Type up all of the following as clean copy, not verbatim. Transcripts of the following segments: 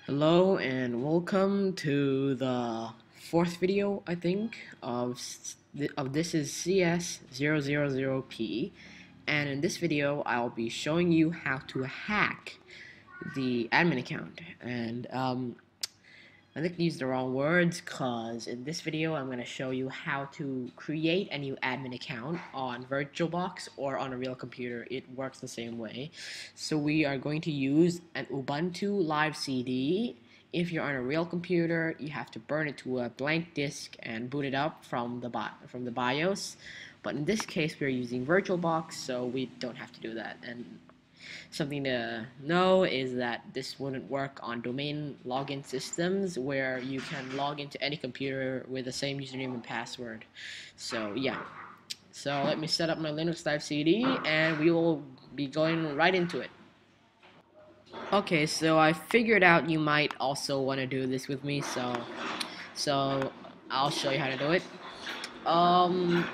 Hello and welcome to the fourth video, I think, of this is CS000P, and in this video I'll be showing you how to hack the admin account. And I think I used the wrong words because in this video I'm going to show you how to create a new admin account on VirtualBox or on a real computer. It works the same way. So we are going to use an Ubuntu Live CD. If you're on a real computer, you have to burn it to a blank disk and boot it up from the BIOS. But in this case, we're using VirtualBox, so we don't have to do that. And something to know is that this wouldn't work on domain login systems where you can log into any computer with the same username and password. So yeah. So let me set up my Linux Live CD and we will be going right into it. Okay, so I figured out you might also want to do this with me, so I'll show you how to do it. Um,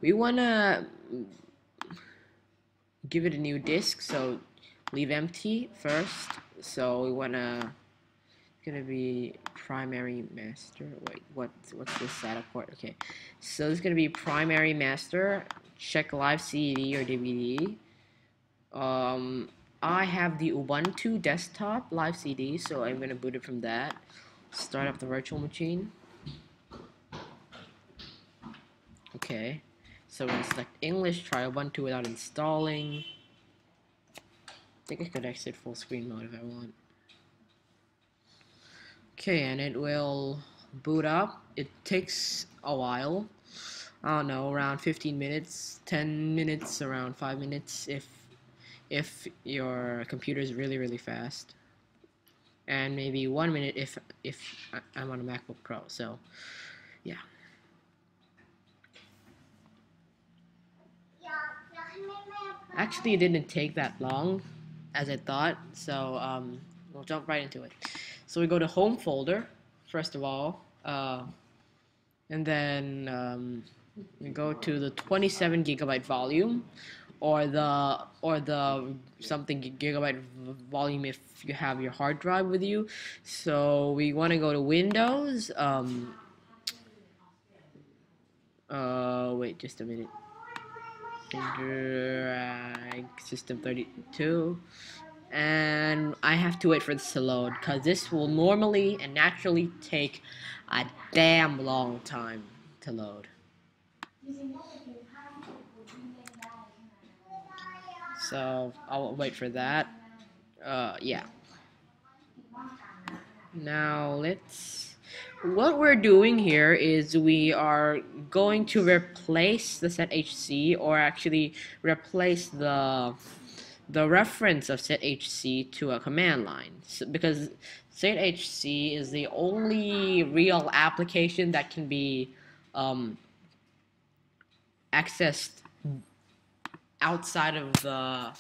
we wanna give it a new disk, so leave empty first. So we wanna, it's gonna be primary master. Wait, what's this setup port? Okay, so it's gonna be primary master. Check live CD or DVD. I have the Ubuntu desktop live CD, so I'm gonna boot it from that. Start up the virtual machine. Okay, so we're gonna select English, try Ubuntu without installing. I think I could exit full screen mode if I want. Okay, and it will boot up. It takes a while. I don't know, around 15 minutes, 10 minutes, around 5 minutes if your computer is really fast. And maybe 1 minute if I'm on a MacBook Pro. So, yeah. Actually, it didn't take that long as I thought, so we'll jump right into it. So we go to home folder first of all, and then we go to the 27 gigabyte volume, or the something gigabyte volume if you have your hard drive with you. So we want to go to Windows. Wait just a minute. Drag system 32, and I have to wait for this to load because this will normally and naturally take a damn long time to load. So I'll wait for that. Yeah. Now what we're doing here is we are going to replace the sethc, or actually replace the reference of sethc to a command line, because sethc is the only real application that can be accessed outside of the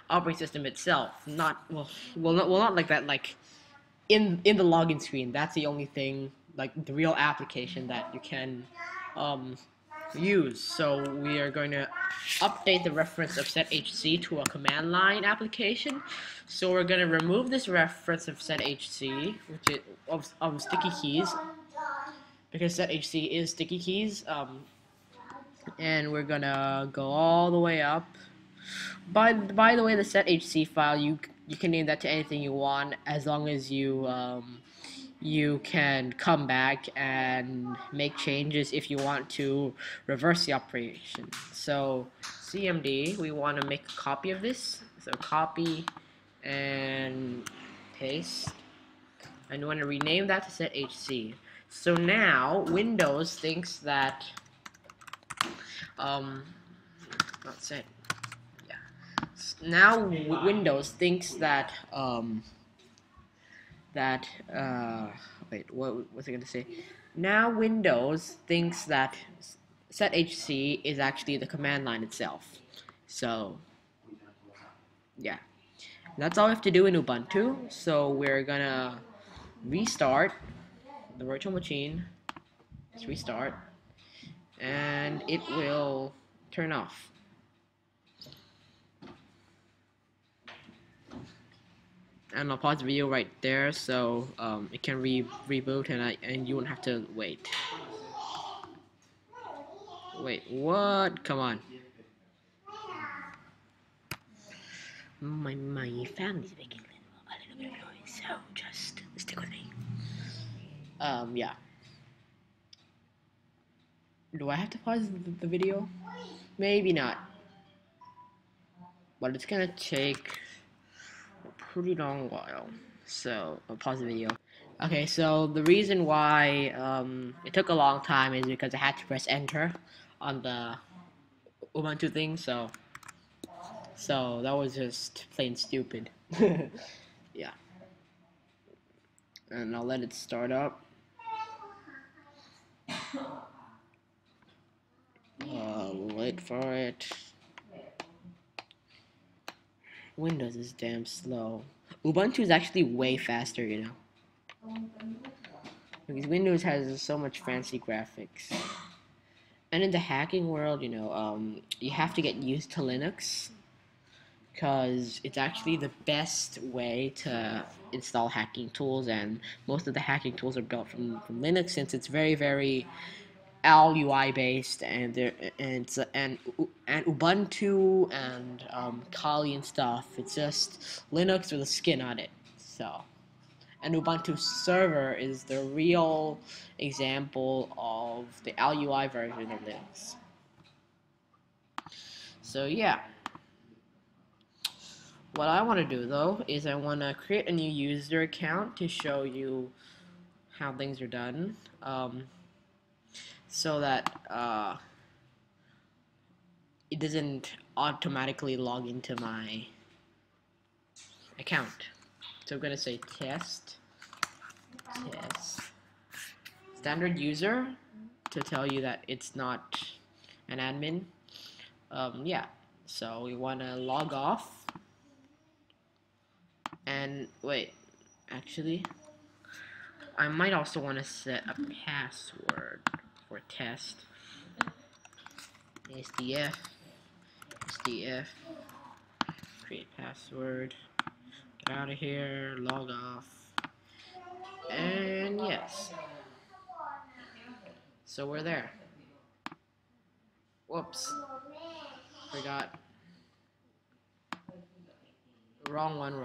operating system itself. Not like that, like in the login screen. That's the only thing, like the real application that you can use. So we are going to update the reference of sethc to a command line application. So we're going to remove this reference of sethc, which is of sticky keys, because sethc is sticky keys. And we're gonna go all the way up. By the way, the sethc file, you can name that to anything you want, as long as you can come back and make changes if you want to reverse the operation. So cmd, we want to make a copy of this. So copy and paste, and we want to rename that to sethc. So now Windows thinks that um not set. Yeah. Now Windows thinks that that wait, what was I gonna say? Now Windows thinks that sethc is actually the command line itself. So yeah, that's all we have to do in Ubuntu. So we're gonna restart the virtual machine. Let's restart, and it will turn off. and I'll pause the video right there, so it can reboot, and you won't have to wait. Wait, what? Come on. My family's making a little bit of noise, so just stick with me. Yeah. Do I have to pause the video? Maybe not. But it's gonna take a pretty long while. So I'll pause the video. Okay, so the reason why it took a long time is because I had to press enter on the Ubuntu thing, so that was just plain stupid. Yeah. And I'll let it start up. Wait for it. Windows is damn slow. Ubuntu is actually way faster, you know. Because Windows has so much fancy graphics. And in the hacking world, you know, you have to get used to Linux, because it's actually the best way to install hacking tools, and most of the hacking tools are built from Linux, since it's very, very LUI based, and Ubuntu and Kali and stuff. It's just Linux with a skin on it. So, and Ubuntu server is the real example of the LUI version of Linux. So yeah. What I want to do though is I want to create a new user account to show you how things are done, so that it doesn't automatically log into my account. So I'm gonna say test standard user to tell you that it's not an admin. Yeah, so we want to log off. And wait, actually, I might also want to set a password for test. SDF, create password, get out of here, log off, and yes. So we're there. Whoops, forgot. Wrong one.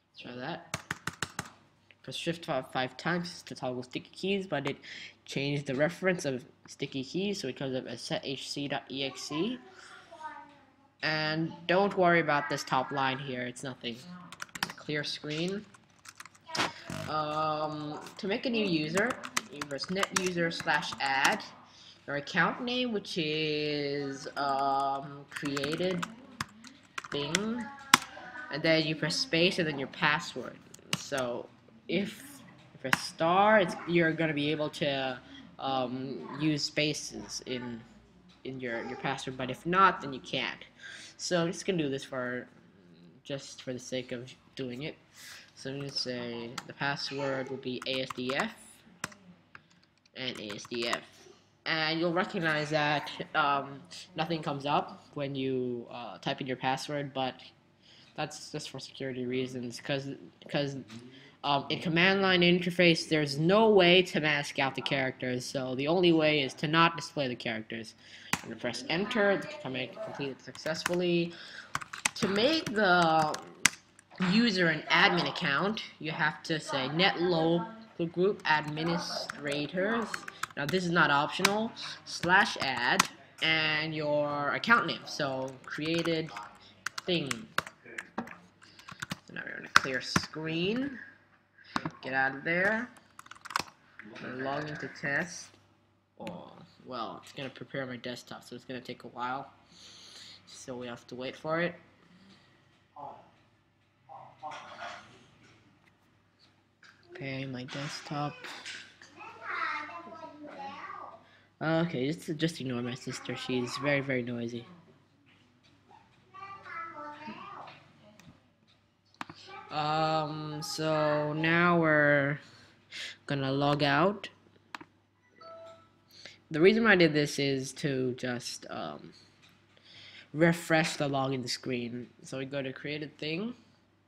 Let's try that. Press shift 5 times to toggle sticky keys, but it changed the reference of sticky keys, so it comes up as sethc.exe. And don't worry about this top line here, it's nothing. Clear screen. To make a new user, you press netuser/add your account name, which is created thing, and then you press space and then your password. So if you press star, you're gonna be able to use spaces in your password, but if not, then you can't. So I'm just gonna do this just for the sake of doing it. So I'm gonna say the password will be ASDF and ASDF, and you'll recognize that nothing comes up when you type in your password, but that's just for security reasons, because in command line interface there's no way to mask out the characters, so the only way is to not display the characters. I'm gonna press enter, the command completed successfully. To make the user an admin account, you have to say net local group administrators. Now this is not optional. /add and your account name. So created thing. So now we're gonna clear screen. Get out of there. Log into test. Oh, well, it's gonna prepare my desktop, so it's gonna take a while. So we have to wait for it. Okay, my desktop. Okay, just ignore my sister. She's very, very noisy. So now we're gonna log out. The reason why I did this is to just refresh the login screen. So we go to create a thing,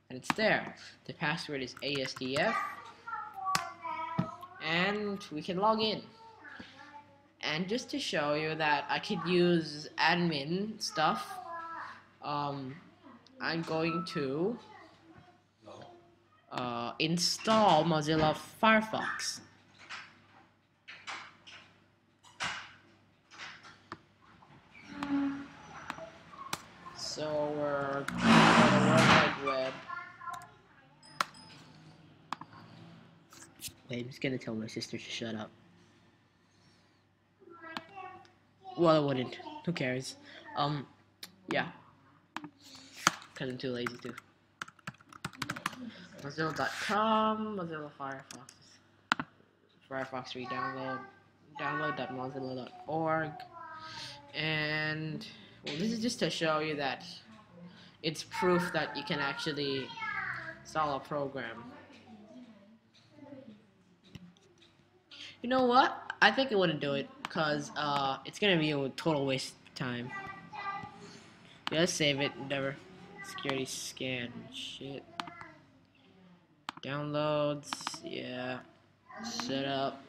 and it's there. The password is ASDF, and we can log in. And just to show you that I could use admin stuff, I'm going to install Mozilla Firefox. So we're on the World Wide Web. Wait, I'm just gonna tell my sister to shut up. Well, I wouldn't. Who cares? Yeah. Cause I'm too lazy to. Mozilla.com, Mozilla Firefox. Firefox re-download. Download.mozilla.org. And well, this is just to show you that it's proof that you can actually install a program. You know what? I think it wouldn't do it because it's gonna be a total waste of time. Yeah, let's save it. Endeavor. Security scan. Shit. Downloads. Yeah. Setup.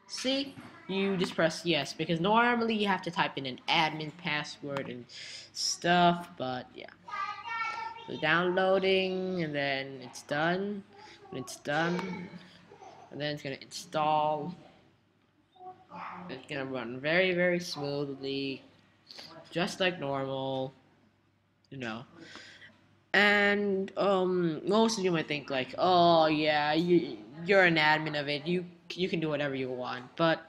See? You just press yes because normally you have to type in an admin password and stuff, but yeah. So downloading, and then it's done. When it's done, and then it's gonna install. It's gonna run very, very smoothly, just like normal, you know. And most of you might think like, oh yeah, you're an admin of it. You can do whatever you want. But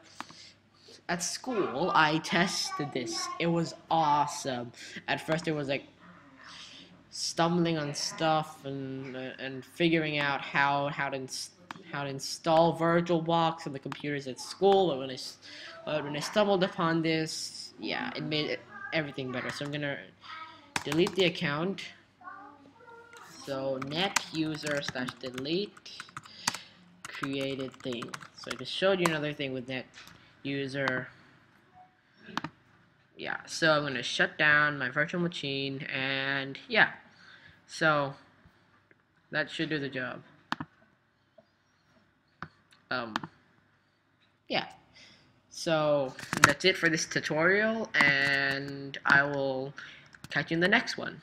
at school, I tested this. It was awesome. At first, it was like stumbling on stuff and figuring out how to install VirtualBox on the computers at school. But when I stumbled upon this, yeah, it made everything better. So I'm gonna delete the account. So net user / delete created thing. So I just showed you another thing with net user. Yeah, so I'm gonna shut down my virtual machine, and yeah, so that should do the job. Yeah, so that's it for this tutorial, and I will catch you in the next one.